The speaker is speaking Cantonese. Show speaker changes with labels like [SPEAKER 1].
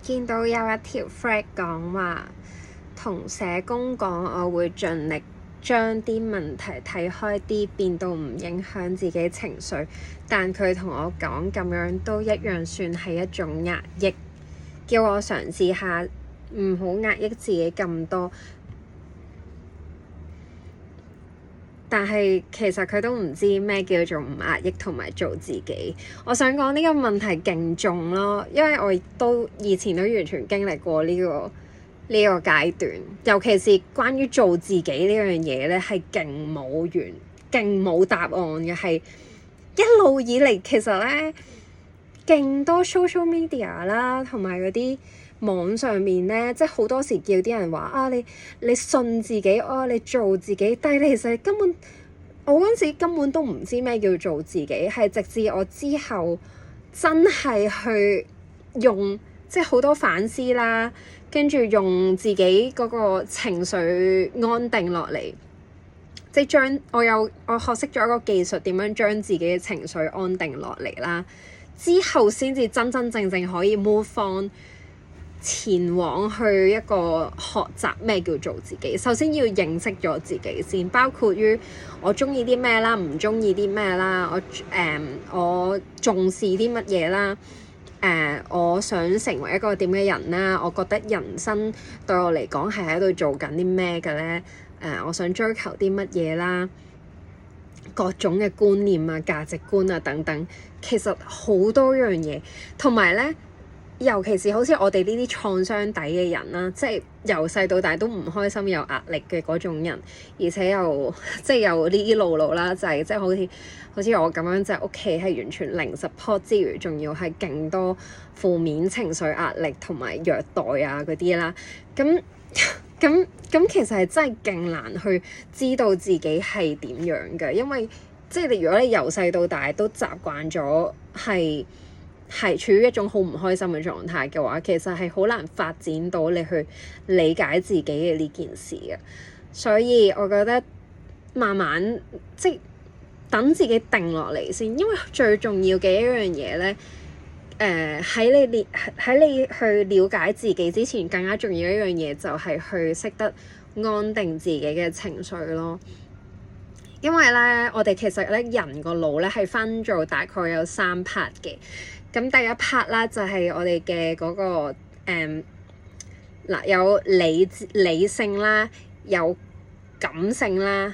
[SPEAKER 1] 見到有一條 flag 講話，同社工講我會盡力將啲問題睇開啲，變到唔影響自己情緒，但佢同我講咁樣都一樣算係一種壓抑，叫我嘗試下唔好壓抑自己咁多。但係其實佢都唔知咩叫做唔壓抑同埋做自己。我想講呢個問題勁重咯，因為我都以前都完全經歷過呢個階段，尤其是關於做自己呢樣嘢咧，係勁冇答案嘅，係一路以嚟其實咧勁多 social media 啦，同埋嗰啲網上面咧，即係好多時叫啲人話啊，你信自己啊，你做自己，但係其實根本我嗰陣時根本都唔知咩叫做自己，係直至我之後真係去用即係好多反思啦，跟住用自己嗰個情緒安定落嚟，即係我學識咗一個技術，點樣將自己嘅情緒安定落嚟啦，之後先至真真正正可以 move on，前往去一個學習咩叫做自己。首先要認識咗自己先，包括於我中意啲咩啦，唔中意啲咩啦，我重視啲乜嘢啦，我想成為一個點嘅人啦，我覺得人生對我嚟講係喺度做緊啲咩嘅咧，我想追求啲乜嘢啦，各種嘅觀念啊、價值觀啊等等，其實好多樣嘢，同埋咧。尤其是好似我哋呢啲創傷底嘅人啦，即係由細到大都唔開心、有壓力嘅嗰種人，而且又即係有呢啲路啦，就係即係好似我咁樣，就係屋企係完全零 support 之餘，仲要係勁多負面情緒壓力同埋虐待啊嗰啲啦。咁其實係真係勁難去知道自己係點樣嘅，因為即係如果你由細到大都習慣咗係處於一種好唔開心嘅狀態嘅話，其實係好難發展到你去理解自己嘅呢件事嘅。所以我覺得慢慢即係等自己定落嚟先，因為最重要嘅一樣嘢咧，喺你去了解自己之前，更加重要一樣嘢就係去識得安定自己嘅情緒咯。因為咧，我哋其實咧人個腦咧係分做大概有3 part 嘅。咁第一 part 啦，就係我哋嘅嗰個有理性啦，有感性啦，